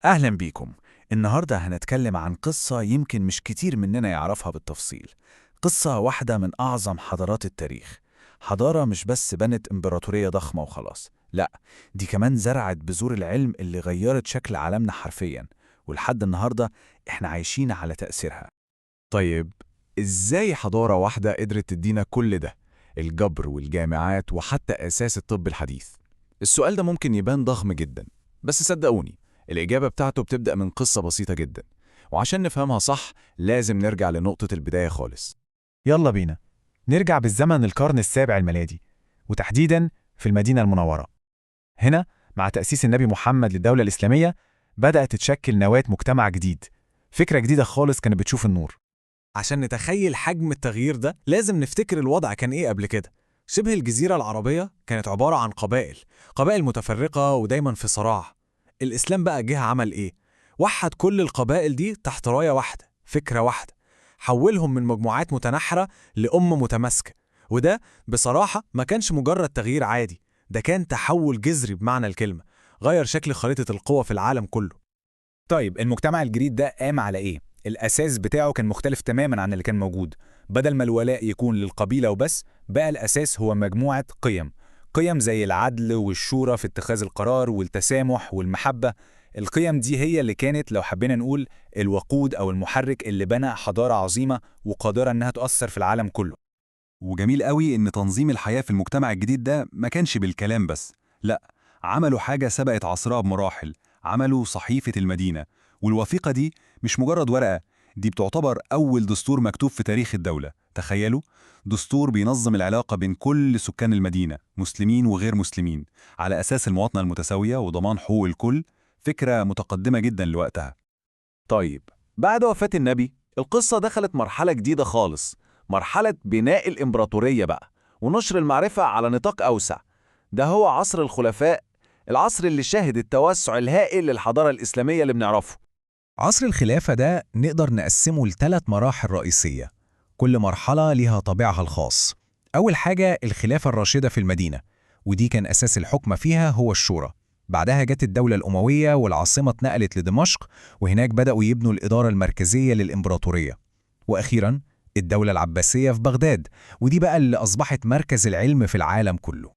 أهلا بيكم. النهاردة هنتكلم عن قصة يمكن مش كتير مننا يعرفها بالتفصيل. قصة واحدة من أعظم حضارات التاريخ. حضارة مش بس بنت إمبراطورية ضخمة وخلاص، لأ، دي كمان زرعت بذور العلم اللي غيرت شكل عالمنا حرفيا، ولحد النهاردة إحنا عايشين على تأثيرها. طيب، إزاي حضارة واحدة قدرت تدينا كل ده؟ الجبر والجامعات وحتى أساس الطب الحديث. السؤال ده ممكن يبان ضخم جدا، بس صدقوني الإجابة بتاعته بتبدأ من قصة بسيطة جدا، وعشان نفهمها صح لازم نرجع لنقطة البداية خالص. يلا بينا نرجع بالزمن القرن السابع الميلادي، وتحديداً في المدينة المنورة. هنا مع تأسيس النبي محمد للدولة الإسلامية بدأت تتشكل نواة مجتمع جديد. فكرة جديدة خالص كانت بتشوف النور. عشان نتخيل حجم التغيير ده لازم نفتكر الوضع كان ايه قبل كده. شبه الجزيرة العربية كانت عبارة عن قبائل متفرقة ودايما في صراع. الإسلام بقى جه عمل ايه؟ وحد كل القبائل دي تحت راية واحدة، فكرة واحدة، حولهم من مجموعات متناحرة لأمة متماسكة. وده بصراحة ما كانش مجرد تغيير عادي، ده كان تحول جذري بمعنى الكلمة، غير شكل خريطة القوى في العالم كله. طيب المجتمع الجديد ده قام على إيه؟ الأساس بتاعه كان مختلف تماماً عن اللي كان موجود. بدل ما الولاء يكون للقبيلة وبس، بقى الأساس هو مجموعة قيم زي العدل والشورى في اتخاذ القرار والتسامح والمحبة. القيم دي هي اللي كانت، لو حبينا نقول، الوقود أو المحرك اللي بنى حضارة عظيمة وقادرة إنها تؤثر في العالم كله. وجميل قوي إن تنظيم الحياة في المجتمع الجديد ده ما كانش بالكلام بس، لأ، عملوا حاجة سبقت عصرها بمراحل. عملوا صحيفة المدينة، والوثيقة دي مش مجرد ورقة، دي بتعتبر أول دستور مكتوب في تاريخ الدولة. تخيلوا، دستور بينظم العلاقة بين كل سكان المدينة، مسلمين وغير مسلمين، على أساس المواطنة المتساوية وضمان حقوق الكل. فكرة متقدمة جدا لوقتها. طيب، بعد وفاة النبي القصة دخلت مرحلة جديدة خالص، مرحلة بناء الإمبراطورية بقى ونشر المعرفة على نطاق أوسع. ده هو عصر الخلفاء، العصر اللي شهد التوسع الهائل للحضارة الإسلامية اللي بنعرفه. عصر الخلافة ده نقدر نقسمه لثلاث مراحل رئيسية، كل مرحلة ليها طابعها الخاص. أول حاجة الخلافة الراشدة في المدينة، ودي كان أساس الحكم فيها هو الشورى. بعدها جت الدولة الأموية والعاصمة اتنقلت لدمشق، وهناك بدأوا يبنوا الإدارة المركزية للإمبراطورية. وأخيراً الدولة العباسية في بغداد، ودي بقى اللي أصبحت مركز العلم في العالم كله.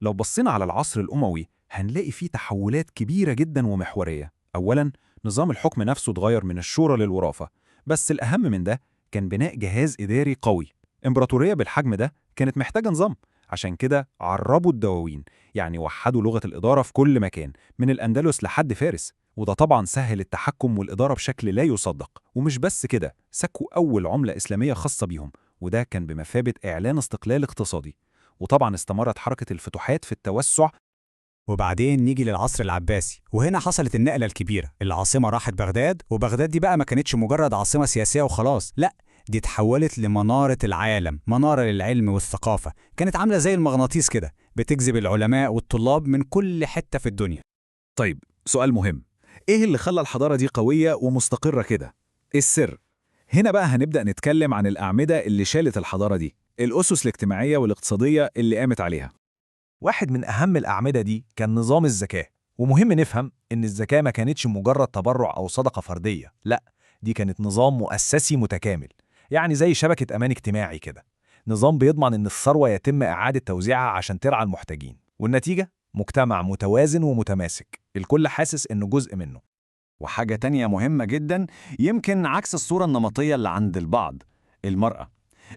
لو بصينا على العصر الأموي هنلاقي فيه تحولات كبيرة جدا ومحورية. أولاً، نظام الحكم نفسه اتغير من الشورى للوراثة، بس الأهم من ده كان بناء جهاز إداري قوي. إمبراطورية بالحجم ده كانت محتاجة نظام، عشان كده عربوا الدواوين، يعني وحدوا لغة الإدارة في كل مكان من الأندلس لحد فارس. وده طبعا سهل التحكم والإدارة بشكل لا يصدق. ومش بس كده، سكوا أول عملة إسلامية خاصة بيهم، وده كان بمثابة إعلان استقلال اقتصادي. وطبعا استمرت حركة الفتوحات في التوسع. وبعدين نيجي للعصر العباسي، وهنا حصلت النقلة الكبيرة. العاصمة راحت بغداد، وبغداد دي بقى ما كانتش مجرد عاصمة سياسية وخلاص، لا، دي اتحولت لمنارة العالم، منارة للعلم والثقافة. كانت عاملة زي المغناطيس كده، بتجذب العلماء والطلاب من كل حتة في الدنيا. طيب، سؤال مهم، إيه اللي خلى الحضارة دي قوية ومستقرة كده؟ إيه السر؟ هنا بقى هنبدأ نتكلم عن الأعمدة اللي شالت الحضارة دي، الأسس الاجتماعية والاقتصادية اللي قامت عليها. واحد من أهم الأعمدة دي كان نظام الزكاة. ومهم نفهم إن الزكاة ما كانتش مجرد تبرع أو صدقة فردية، لأ، دي كانت نظام مؤسسي متكامل، يعني زي شبكة أمان اجتماعي كده. نظام بيضمن إن الثروة يتم إعادة توزيعها عشان ترعى المحتاجين، والنتيجة مجتمع متوازن ومتماسك، الكل حاسس إنه جزء منه. وحاجة تانية مهمة جدا، يمكن عكس الصورة النمطية اللي عند البعض، المرأة.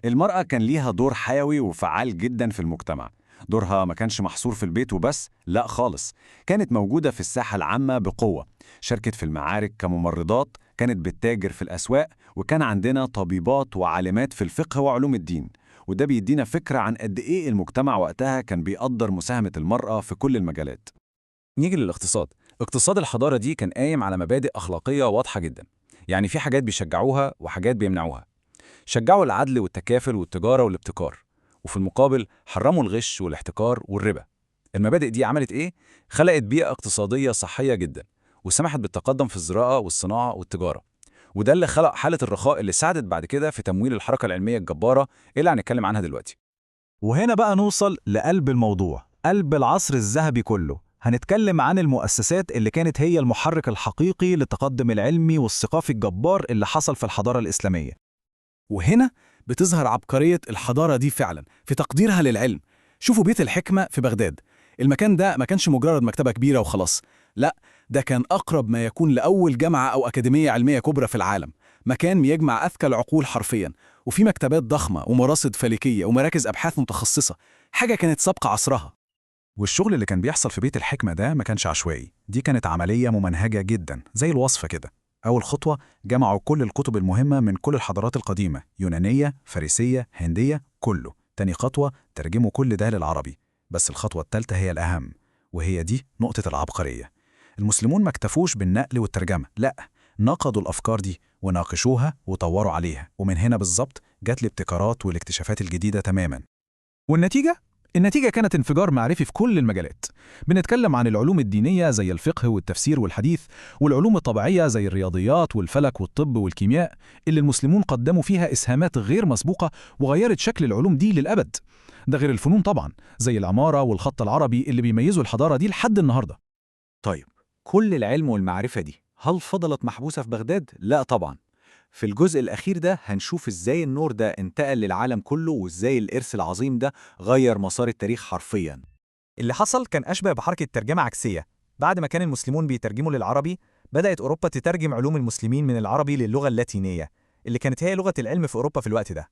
المرأة كان ليها دور حيوي وفعال جدا في المجتمع. دورها ما كانش محصور في البيت وبس، لا خالص، كانت موجودة في الساحة العامة بقوة. شاركت في المعارك كممرضات، كانت بتتاجر في الأسواق، وكان عندنا طبيبات وعالمات في الفقه وعلوم الدين. وده بيدينا فكرة عن قد إيه المجتمع وقتها كان بيقدر مساهمة المرأة في كل المجالات. نيجي للاقتصاد. اقتصاد الحضارة دي كان قايم على مبادئ أخلاقية واضحة جدا، يعني في حاجات بيشجعوها وحاجات بيمنعوها. شجعوا العدل والتكافل والتجارة والابتكار، وفي المقابل حرموا الغش والاحتكار والربا. المبادئ دي عملت إيه؟ خلقت بيئة اقتصادية صحية جدا، وسمحت بالتقدم في الزراعة والصناعة والتجارة. وده اللي خلق حالة الرخاء اللي ساعدت بعد كده في تمويل الحركة العلمية الجبارة اللي هنتكلم عنها دلوقتي. وهنا بقى نوصل لقلب الموضوع، قلب العصر الذهبي كله، هنتكلم عن المؤسسات اللي كانت هي المحرك الحقيقي للتقدم العلمي والثقافي الجبار اللي حصل في الحضارة الإسلامية. وهنا بتظهر عبقرية الحضارة دي فعلا في تقديرها للعلم. شوفوا بيت الحكمة في بغداد، المكان ده ما كانش مجرد مكتبة كبيرة وخلاص، لا، ده كان أقرب ما يكون لأول جامعة أو أكاديمية علمية كبرى في العالم، مكان بيجمع أذكى العقول حرفيا، وفي مكتبات ضخمة ومراصد فلكية ومراكز أبحاث متخصصة، حاجة كانت سابقة عصرها. والشغل اللي كان بيحصل في بيت الحكمة ده ما كانش عشوائي، دي كانت عملية ممنهجة جدا زي الوصفة كده. أول خطوة جمعوا كل الكتب المهمة من كل الحضارات القديمة، يونانية، فارسية، هندية، كله. تاني خطوة ترجموا كل ده للعربي. بس الخطوة الثالثة هي الأهم، وهي دي نقطة العبقرية. المسلمون ما اكتفوش بالنقل والترجمة، لا، نقضوا الأفكار دي وناقشوها وطوروا عليها، ومن هنا بالظبط جت الابتكارات والاكتشافات الجديدة تماما. النتيجة كانت انفجار معرفي في كل المجالات. بنتكلم عن العلوم الدينية زي الفقه والتفسير والحديث، والعلوم الطبيعية زي الرياضيات والفلك والطب والكيمياء، اللي المسلمون قدموا فيها إسهامات غير مسبوقة وغيرت شكل العلوم دي للأبد. ده غير الفنون طبعا، زي العمارة والخط العربي اللي بيميزوا الحضارة دي لحد النهاردة. طيب، كل العلم والمعرفة دي هل فضلت محبوسة في بغداد؟ لا طبعا. في الجزء الأخير ده هنشوف إزاي النور ده انتقل للعالم كله، وإزاي الإرث العظيم ده غير مسار التاريخ حرفياً. اللي حصل كان أشبه بحركة ترجمة عكسية. بعد ما كان المسلمون بيترجموا للعربي، بدأت أوروبا تترجم علوم المسلمين من العربي للغة اللاتينية، اللي كانت هي لغة العلم في أوروبا في الوقت ده.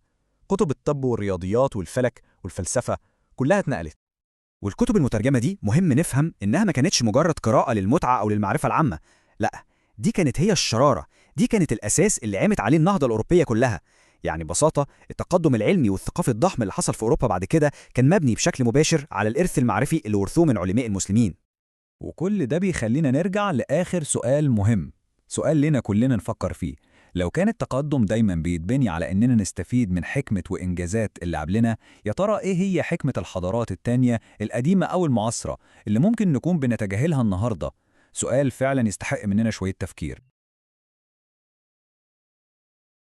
كتب الطب والرياضيات والفلك والفلسفة كلها اتنقلت. والكتب المترجمة دي مهم نفهم إنها ما كانتش مجرد قراءة للمتعة أو للمعرفة العامة، لأ، دي كانت هي الشرارة، دي كانت الأساس اللي قامت عليه النهضة الأوروبية كلها. يعني ببساطة التقدم العلمي والثقافي الضخم اللي حصل في أوروبا بعد كده كان مبني بشكل مباشر على الإرث المعرفي اللي ورثوه من علماء المسلمين. وكل ده بيخلينا نرجع لآخر سؤال مهم، سؤال لنا كلنا نفكر فيه. لو كان التقدم دايما بيتبني على إننا نستفيد من حكمة وإنجازات اللي قبلنا، يا ترى إيه هي حكمة الحضارات التانية القديمة أو المعاصرة اللي ممكن نكون بنتجاهلها النهاردة؟ سؤال فعلا يستحق مننا شوية تفكير.